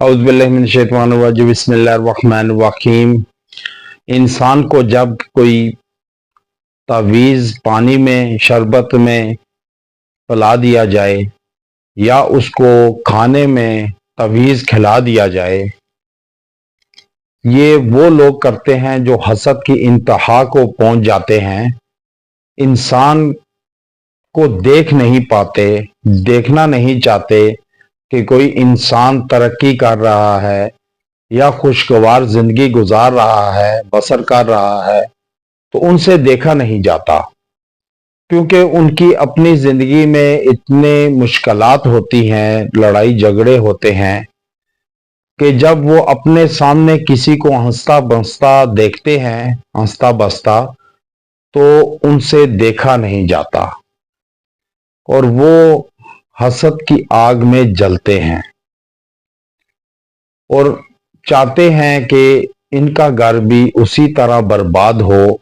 औज़ु बिल्लाहि मिनश शैतानिर रजीम बिस्मिल्लाहिर रहमानिर रहीम। इंसान को जब कोई तावीज़ पानी में शरबत में पिला दिया जाए या उसको खाने में तावीज़ खिला दिया जाए, ये वो लोग करते हैं जो हसद की इंतहा को पहुंच जाते हैं। इंसान को देख नहीं पाते, देखना नहीं चाहते कि कोई इंसान तरक्की कर रहा है या खुशगवार जिंदगी गुजार रहा है, बसर कर रहा है, तो उनसे देखा नहीं जाता, क्योंकि उनकी अपनी जिंदगी में इतने मुश्किलात होती हैं, लड़ाई झगड़े होते हैं कि जब वो अपने सामने किसी को हंसता बसता देखते हैं, हंसता बसता, तो उनसे देखा नहीं जाता और वो हसद की आग में जलते हैं और चाहते हैं कि इनका घर भी उसी तरह बर्बाद हो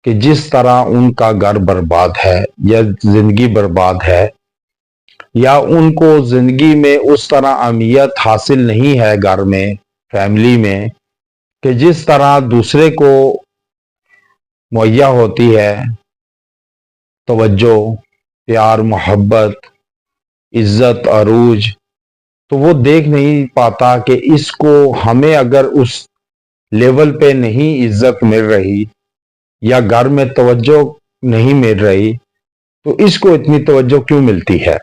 कि जिस तरह उनका घर बर्बाद है या जिंदगी बर्बाद है, या उनको जिंदगी में उस तरह अहमियत हासिल नहीं है घर में, फैमिली में, कि जिस तरह दूसरे को मुहैया होती है तवज्जो, प्यार, मोहब्बत, इज्जत, अरूज। तो वो देख नहीं पाता कि इसको हमें अगर उस लेवल पे नहीं इज्जत मिल रही या घर में तवज्जो नहीं मिल रही, तो इसको इतनी तवज्जो क्यों मिलती है,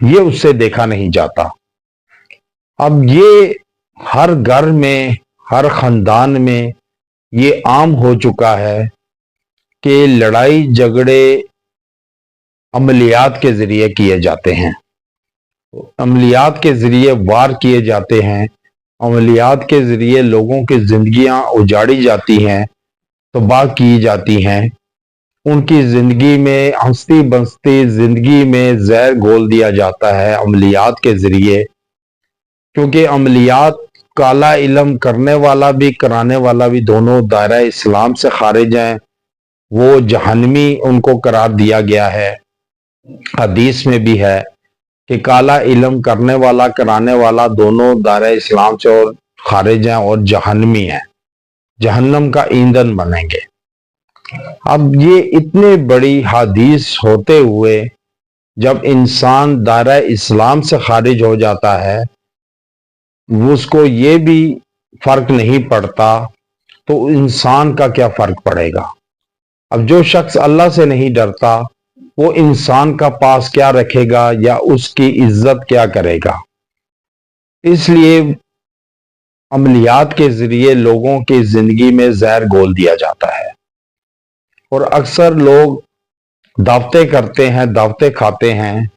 ये उससे देखा नहीं जाता। अब ये हर घर में, हर खानदान में ये आम हो चुका है कि लड़ाई झगड़े अमलियात के जरिए किए जाते हैं, अमलियात के जरिए वार किए जाते हैं, अमलियात के जरिए लोगों की जिंदगियां उजाड़ी जाती हैं, तबाह की जाती हैं, उनकी जिंदगी में हंसती बसती जिंदगी में जहर घोल दिया जाता है अमलियात के जरिए। क्योंकि अमलियात काला इल्म करने वाला भी कराने वाला भी दोनों दायरा इस्लाम से खारिज हैं, वो जहन्नमी उनको करार दिया गया है। हदीस में भी है कि काला इल्म करने वाला कराने वाला दोनों दायरा इस्लाम से और खारिज हैं और जहन्नमी हैं, जहन्नम का ईंधन बनेंगे। अब ये इतने बड़ी हदीस होते हुए जब इंसान दायरा इस्लाम से खारिज हो जाता है, उसको ये भी फर्क नहीं पड़ता, तो इंसान का क्या फर्क पड़ेगा। अब जो शख्स अल्लाह से नहीं डरता, वो इंसान का पास क्या रखेगा या उसकी इज्जत क्या करेगा। इसलिए अमलियात के जरिए लोगों की जिंदगी में जहर घोल दिया जाता है और अक्सर लोग दावतें करते हैं, दावतें खाते हैं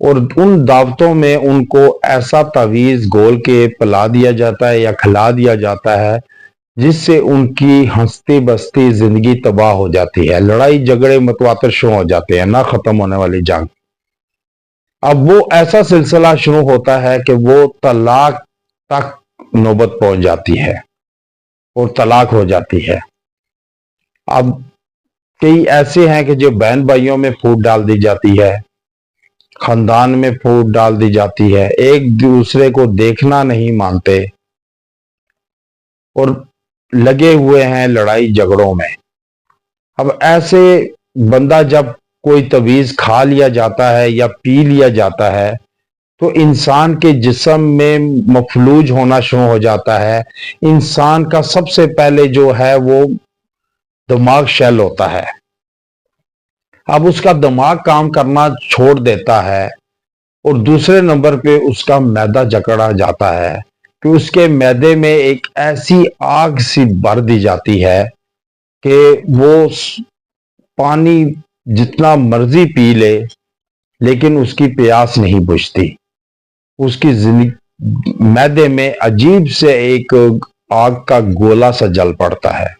और उन दावतों में उनको ऐसा तावीज़ घोल के पिला दिया जाता है या खिला दिया जाता है जिससे उनकी हंसती बसती जिंदगी तबाह हो जाती है, लड़ाई झगड़े मतवातर शुरू हो जाते हैं, ना खत्म होने वाली जंग। अब वो ऐसा सिलसिला शुरू होता है कि वो तलाक तक नौबत पहुंच जाती है और तलाक हो जाती है। अब कई ऐसे हैं कि जो बहन भाइयों में फूट डाल दी जाती है, खानदान में फूट डाल दी जाती है, एक दूसरे को देखना नहीं मानते और लगे हुए हैं लड़ाई झगड़ों में। अब ऐसे बंदा जब कोई तवीज़ खा लिया जाता है या पी लिया जाता है, तो इंसान के जिस्म में मफलूज होना शुरू हो जाता है। इंसान का सबसे पहले जो है वो दिमाग शेल होता है। अब उसका दिमाग काम करना छोड़ देता है और दूसरे नंबर पे उसका मैदा जकड़ा जाता है कि उसके मैदे में एक ऐसी आग सी भर दी जाती है कि वो पानी जितना मर्जी पी ले, लेकिन उसकी प्यास नहीं बुझती। उसकी जिंदगी मैदे में अजीब से एक आग का गोला सा जल पड़ता है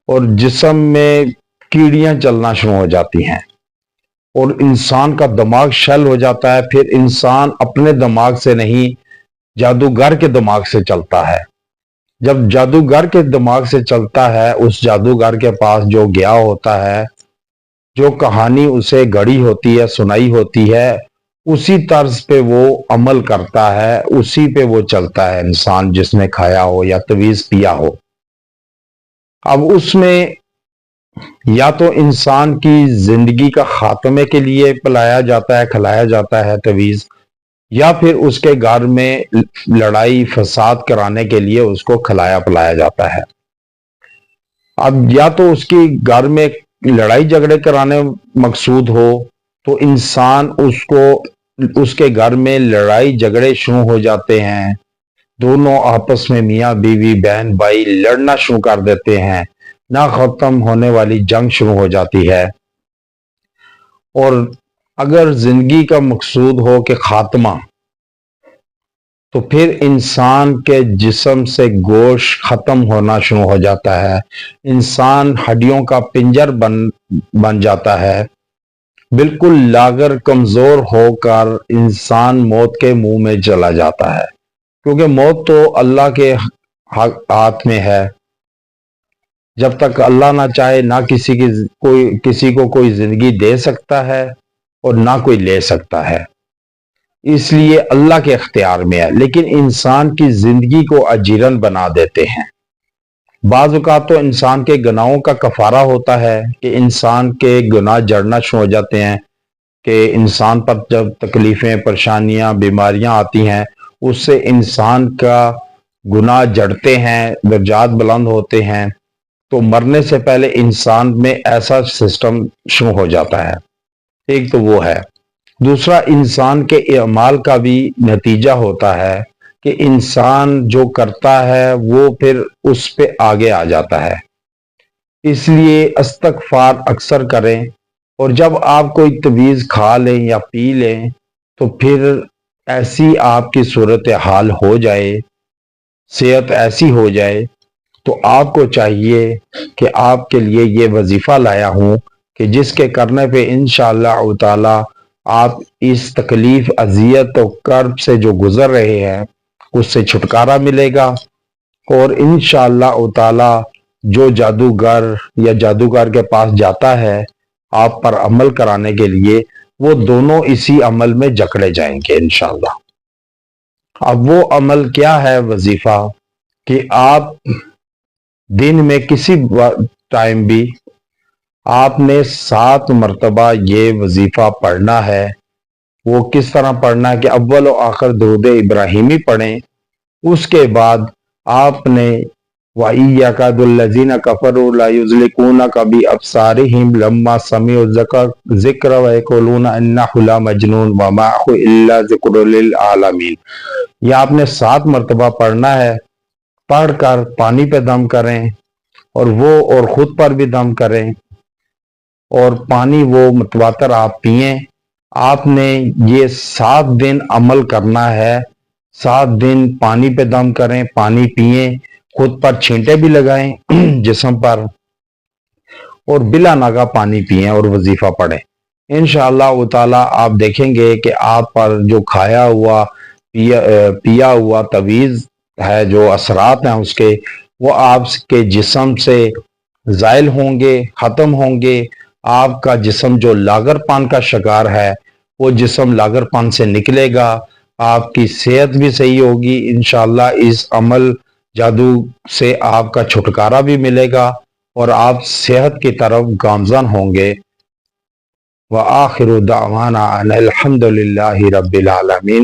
और जिस्म में कीड़ियां चलना शुरू हो जाती हैं और इंसान का दिमाग शल हो जाता है। फिर इंसान अपने दिमाग से नहीं, जादूगर के दिमाग से चलता है। जब जादूगर के दिमाग से चलता है, उस जादूगर के पास जो गया होता है, जो कहानी उसे गढ़ी होती है, सुनाई होती है, اسی طرز پہ وہ عمل کرتا ہے، اسی پہ وہ چلتا ہے انسان جس نے کھایا ہو یا تویز پیا ہو۔ اب اس میں یا تو انسان کی زندگی کا خاتمے کے لیے پلایا جاتا ہے، کھلایا جاتا ہے تویز، یا پھر اس کے گھر میں لڑائی فساد کرانے کے لیے اس کو کھلایا پلایا جاتا ہے۔ اب یا تو اس کی گھر میں لڑائی جھگڑے کرانے مقصود ہو تو انسان اس کے گھر میں لڑائی جھگڑے شروع ہو جاتے ہیں، دونوں آپس میں میاں بیوی بہن بھائی لڑنا شروع کر دیتے ہیں، نہ ختم ہونے والی جنگ شروع ہو جاتی ہے۔ اور اگر زندگی کا مقصود ہو کہ خاتمہ، تو پھر انسان کے جسم سے گوشت ختم ہونا شروع ہو جاتا ہے، انسان ہڈیوں کا پنجر بن جاتا ہے، بالکل لاغر کمزور ہو کر انسان موت کے منہ میں چلا جاتا ہے، کیونکہ موت تو اللہ کے ہاتھ میں ہے۔ جب تک اللہ نہ چاہے نہ کسی کو کوئی زندگی دے سکتا ہے اور نہ کوئی لے سکتا ہے، اس لیے اللہ کے اختیار میں ہے، لیکن انسان کی زندگی کو اجیرن بنا دیتے ہیں۔ بعض اوقات تو انسان کے گناہوں کا کفارہ ہوتا ہے کہ انسان کے گناہ جڑنا شروع ہو جاتے ہیں، کہ انسان پر جب تکلیفیں، پریشانیاں، بیماریاں آتی ہیں، اس سے انسان کا گناہ جڑتے ہیں، درجات بلند ہوتے ہیں، تو مرنے سے پہلے انسان میں ایسا سسٹم شروع ہو جاتا ہے۔ ایک تو وہ ہے۔ دوسرا، انسان کے اعمال کا بھی نتیجہ ہوتا ہے کہ انسان جو کرتا ہے وہ پھر اس پہ آگے آ جاتا ہے۔ اس لیے استغفار اکثر کریں، اور جب آپ کوئی تویز کھا لیں یا پی لیں تو پھر ایسی آپ کی صورتحال ہو جائے، صحت ایسی ہو جائے، تو آپ کو چاہیے کہ آپ کے لیے یہ وظیفہ لایا ہوں کہ جس کے کرنے پہ انشاءاللہ تعالی آپ اس تکلیف، اذیت و کرب سے جو گزر رہے ہیں اس سے چھٹکارا ملے گا، اور انشاءاللہ تعالی جو جادوگر یا جادوگر کے پاس جاتا ہے آپ پر عمل کرانے کے لیے، وہ دونوں اسی عمل میں جکڑے جائیں گے انشاءاللہ۔ اب وہ عمل کیا ہے؟ وظیفہ کہ آپ دن میں کسی ٹائم بھی آپ نے 7 مرتبہ یہ وظیفہ پڑھنا ہے۔ وہ کس طرح پڑھنا ہے کہ اول و آخر درود ابراہیمی پڑھیں، اس کے بعد آپ نے وَإِيَّاكَ الَّذِينَ كَفَرُوا لَا يُزْلِقُونَكَ بِأَبْصَارِهِمْ لَمَّا سَمِعُوا الذِّكْرَ وَيَقُولُونَ إِنَّهُ لَمَجْنُونٌ وَمَا هُوَ إِلَّا ذِكْرٌ لِّلْعَالَمِينَ۔ یہ آپ نے 7 مرتبہ پڑھنا ہے، پڑھ کر پانی پہ دم کریں، اور خود پر بھی دم کریں، اور پانی وہ متواتر آپ پئیں۔ آپ نے یہ 7 دن عمل کرنا ہے، 7 دن پانی پہ دم کریں، پانی پئیں، خود پر چھینٹے بھی لگائیں جسم پر، اور بلا ناغہ پانی پئیں اور وظیفہ پڑھیں۔ انشاءاللہ تعالی آپ دیکھیں گے کہ آپ پر جو کھایا ہوا پیا ہوا تویز ہے، جو اثرات ہیں اس کے، وہ آپ کے جسم سے زائل ہوں گے، ختم ہوں گے۔ آپ کا جسم جو لاغر پان کا شکار ہے وہ جسم لاغر پان سے نکلے گا، آپ کی صحت بھی صحیح ہوگی، انشاءاللہ اس عمل جادو سے آپ کا چھٹکارا بھی ملے گا اور آپ صحت کی طرف گامزن ہوں گے۔ وآخر دعوانا ان الحمد للہ رب العالمین۔